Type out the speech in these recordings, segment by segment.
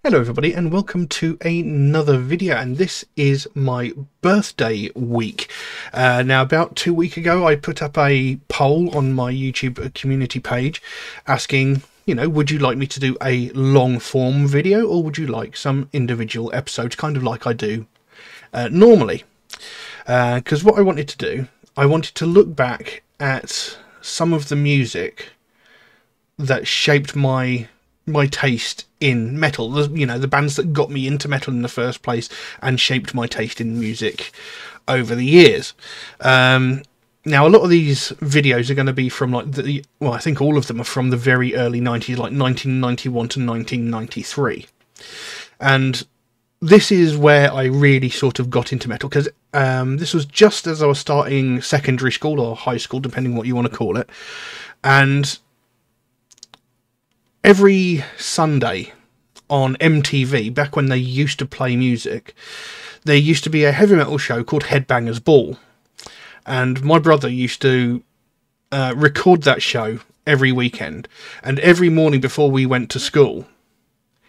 Hello everybody and welcome to another video, and this is my birthday week. Now about 2 weeks ago I put up a poll on my YouTube community page asking, would you like me to do a long form video or would you like some individual episodes, kind of like I do normally. Because what I wanted to do, I wanted to look back at some of the music that shaped my taste in metal, the bands that got me into metal in the first place and shaped my taste in music over the years. Now a lot of these videos are going to be from I think all of them are from the very early 90s, like 1991 to 1993. And this is where I really sort of got into metal, because this was just as I was starting secondary school or high school, depending what you want to call it. And every Sunday on MTV, back when they used to play music, there used to be a heavy metal show called Headbangers Ball. And my brother used to record that show every weekend. And every morning before we went to school,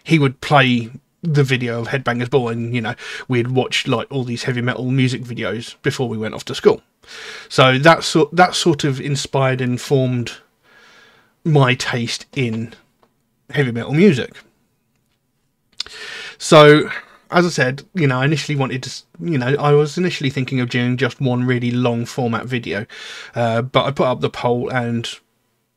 he would play the video of Headbangers Ball. And, we'd watch like all these heavy metal music videos before we went off to school. So that sort of inspired and formed my taste in heavy metal music. So as I said, I initially wanted to, I was initially thinking of doing just one really long format video, but I put up the poll and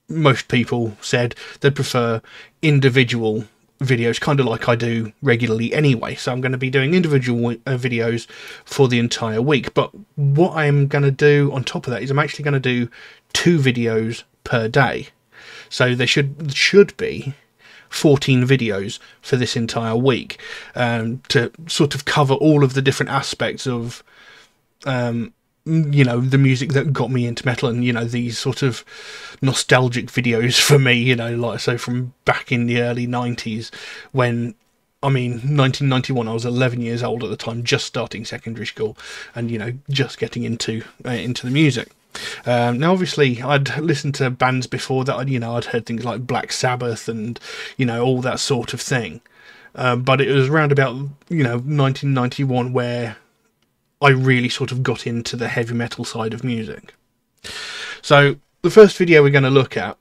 most people said they'd prefer individual videos, kind of like I do regularly anyway. So I'm going to be doing individual videos for the entire week. But what I'm going to do on top of that is I'm actually going to do 2 videos per day. So there should be 14 videos for this entire week, to sort of cover all of the different aspects of the music that got me into metal, and these sort of nostalgic videos for me, like so from back in the early 90s, when 1991, I was 11 years old at the time, just starting secondary school, and just getting into the music. Now obviously I'd listened to bands before that. I'd heard things like Black Sabbath and all that sort of thing, but it was around about 1991 where I really sort of got into the heavy metal side of music. So the first video we're going to look at,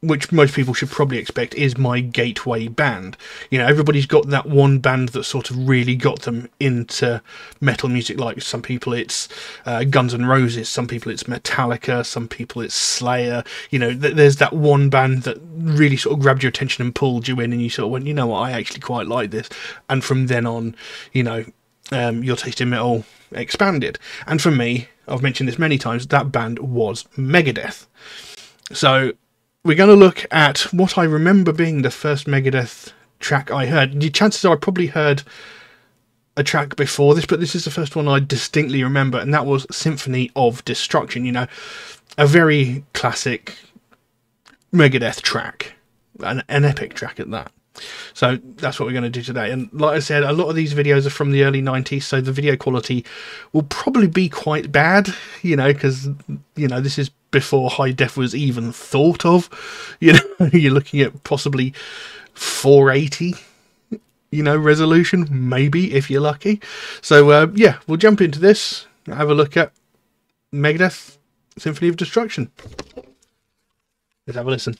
which most people should probably expect, is my gateway band. Everybody's got that one band that sort of really got them into metal music. Like some people it's Guns N' Roses, some people it's Metallica, some people it's Slayer. There's that one band that really sort of grabbed your attention and pulled you in, and you sort of went, what, I actually quite like this. And from then on, your taste in metal expanded. And for me, I've mentioned this many times, that band was Megadeth. So we're going to look at what I remember being the first Megadeth track I heard. The chances are I probably heard a track before this, but this is the first one I distinctly remember, and that was Symphony of Destruction. A very classic Megadeth track, an epic track at that. So that's what we're going to do today. And like I said, a lot of these videos are from the early 90s, so the video quality will probably be quite bad, because, this is before high def was even thought of. You're looking at possibly 480, resolution, maybe, if you're lucky. So, yeah, we'll jump into this, have a look at Megadeth, Symphony of Destruction. Let's have a listen.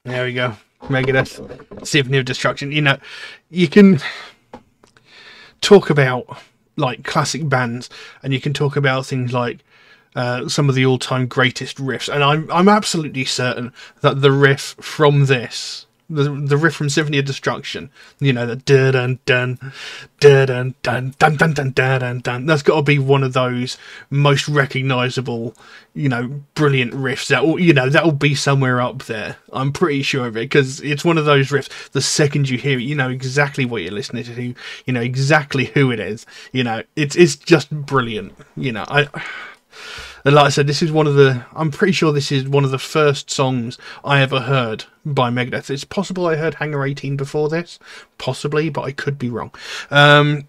There we go. Megadeth, Symphony of Destruction. You know, you can talk about like classic bands, and you can talk about things like some of the all-time greatest riffs, and I'm absolutely certain that the riff from this, the riff from Symphony of Destruction, you know, the dun dun dun dun dun dun dun dun dun dun, that's got to be one of those most recognisable, you know, brilliant riffs that will, you know, that will be somewhere up there. I'm pretty sure of it, because it's one of those riffs. The second you hear it, you know exactly what you're listening to. You know exactly who it is. You know, it's just brilliant. You know, and like I said, this is one of the... I'm pretty sure this is one of the first songs I ever heard by Megadeth. It's possible I heard Hangar 18 before this. Possibly, but I could be wrong. But,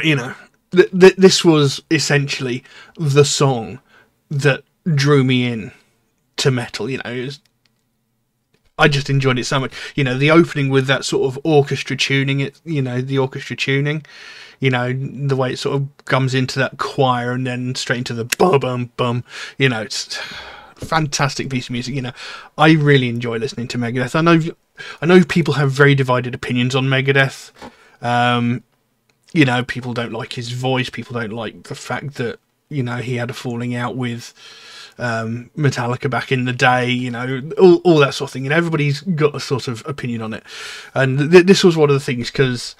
you know, this was essentially the song that drew me in to metal. You know, I just enjoyed it so much. You know, the opening with that sort of orchestra tuning, the orchestra tuning, you know, the way it sort of comes into that choir and then straight into the bum bum bum. You know, it's a fantastic piece of music. You know, I really enjoy listening to Megadeth. I know people have very divided opinions on Megadeth. You know, people don't like his voice. People don't like the fact that, you know, he had a falling out with Metallica back in the day, you know, all that sort of thing. You know, everybody's got a sort of opinion on it. And this was one of the things, because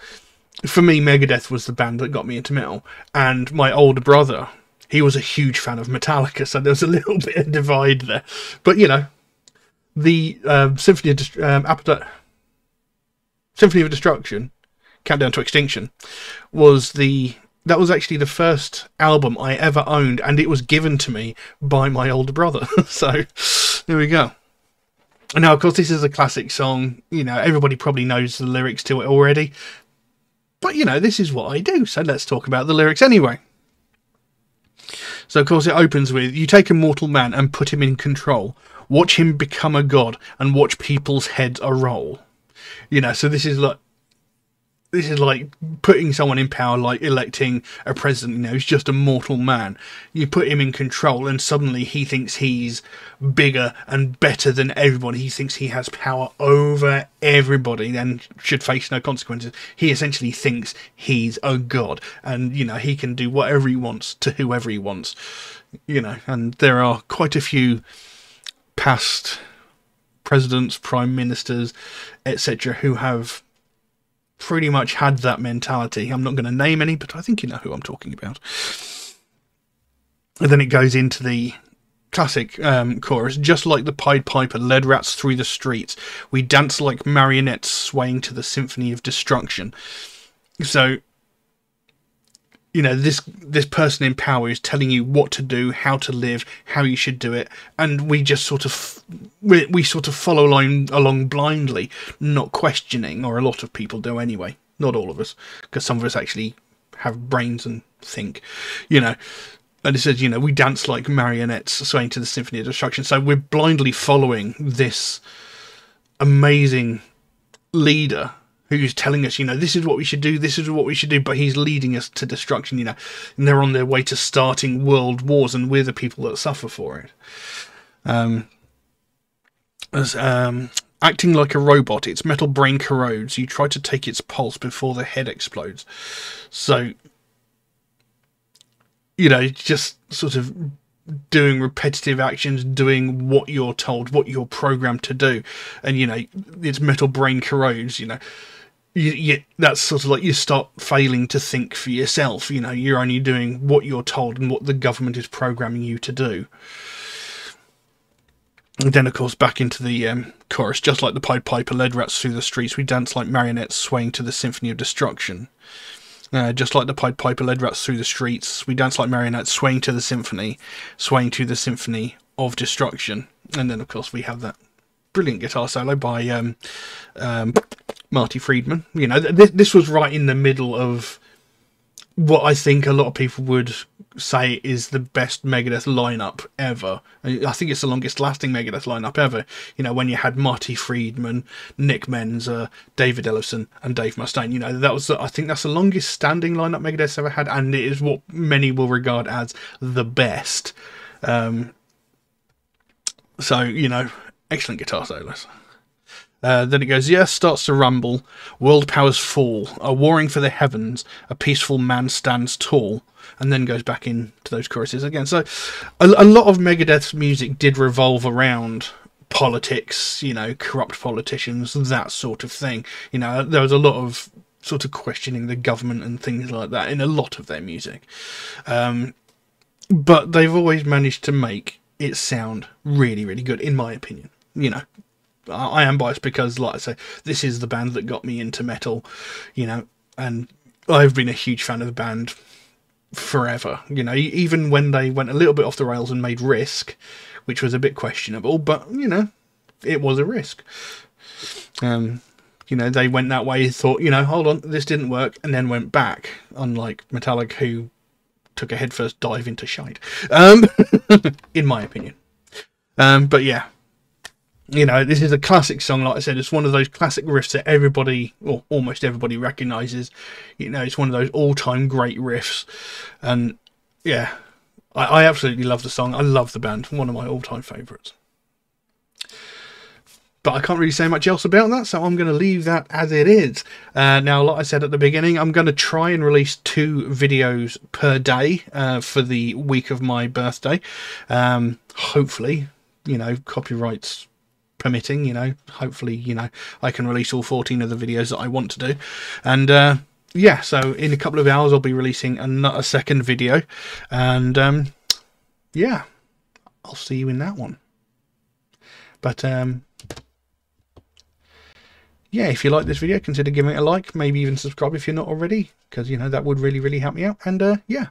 for me, Megadeth was the band that got me into metal. And my older brother, he was a huge fan of Metallica, so there was a little bit of divide there. But, you know, the Symphony of Destruction, Countdown to Extinction, that was actually the first album I ever owned, and it was given to me by my older brother. So, there we go. And now, of course, this is a classic song. You know, everybody probably knows the lyrics to it already. But, you know, this is what I do, so let's talk about the lyrics anyway. So, of course, it opens with, "You take a mortal man and put him in control. Watch him become a god and watch people's heads a-roll." You know, so this is like putting someone in power, like electing a president. You know, he's just a mortal man. You put him in control, and suddenly he thinks he's bigger and better than everybody. He thinks he has power over everybody and should face no consequences. He essentially thinks he's a god, and, you know, he can do whatever he wants to whoever he wants. You know, and there are quite a few past presidents, prime ministers, etc., who have pretty much had that mentality. I'm not going to name any, but I think you know who I'm talking about. And then it goes into the classic chorus. "Just like the Pied Piper led rats through the streets, we dance like marionettes swaying to the symphony of destruction." So, you know, this person in power is telling you what to do, how to live, how you should do it, and we just sort of we sort of follow along blindly, not questioning, or a lot of people do anyway. Not all of us, because some of us actually have brains and think, you know. And it says, you know, we dance like marionettes swaying to the symphony of destruction. So we're blindly following this amazing leader who's telling us, you know, this is what we should do, this is what we should do, but he's leading us to destruction, you know, and they're on their way to starting world wars, and we're the people that suffer for it. Acting like a robot, its metal brain corrodes, you try to take its pulse before the head explodes. So, you know, just sort of doing repetitive actions, doing what you're told, what you're programmed to do, and, you know, its metal brain corrodes, you know. That's sort of like you start failing to think for yourself. You know, you're only doing what you're told and what the government is programming you to do. And then, of course, back into the chorus. "Just like the Pied Piper led rats through the streets, we dance like marionettes swaying to the symphony of destruction." Just like the Pied Piper led rats through the streets, we dance like marionettes swaying to the symphony of destruction. And then, of course, we have that brilliant guitar solo by Marty Friedman. You know, this was right in the middle of what I think a lot of people would say is the best Megadeth lineup ever. I think it's the longest lasting Megadeth lineup ever. You know, when you had Marty Friedman, Nick Menza, David Ellefson, and Dave Mustaine. You know, I think that's the longest standing lineup Megadeth's ever had, and it is what many will regard as the best. So, you know, Excellent guitar solos. Then it goes, the earth starts to rumble, world powers fall, are warring for the heavens, a peaceful man stands tall, and then goes back into those choruses again. So a lot of Megadeth's music did revolve around politics, you know, corrupt politicians, that sort of thing. You know, there was a lot of sort of questioning the government and things like that in a lot of their music. But they've always managed to make it sound really, really good, in my opinion. You know, I am biased because, like I say, this is the band that got me into metal, you know, and I've been a huge fan of the band forever. You know, even when they went a little bit off the rails and made Risk, which was a bit questionable, but, you know, it was a risk. You know, they went that way, thought, you know, hold on, this didn't work, and then went back, unlike Metallica, who took a headfirst dive into shite, in my opinion. But yeah. You know, this is a classic song, like I said. It's one of those classic riffs that everybody, or almost everybody, recognises. You know, it's one of those all-time great riffs. And, yeah, I absolutely love the song. I love the band. One of my all-time favourites. But I can't really say much else about that, so I'm going to leave that as it is. Now, like I said at the beginning, I'm going to try and release 2 videos per day for the week of my birthday. Hopefully, you know, copyrights permitting, you know, hopefully, you know, I can release all 14 of the videos that I want to do. And yeah, so in a couple of hours I'll be releasing a second video, and yeah, I'll see you in that one. But yeah, if you like this video, consider giving it a like, maybe even subscribe if you're not already, because, you know, that would really, really help me out. And yeah,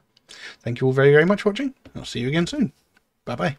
thank you all very, very much for watching. I'll see you again soon. Bye bye.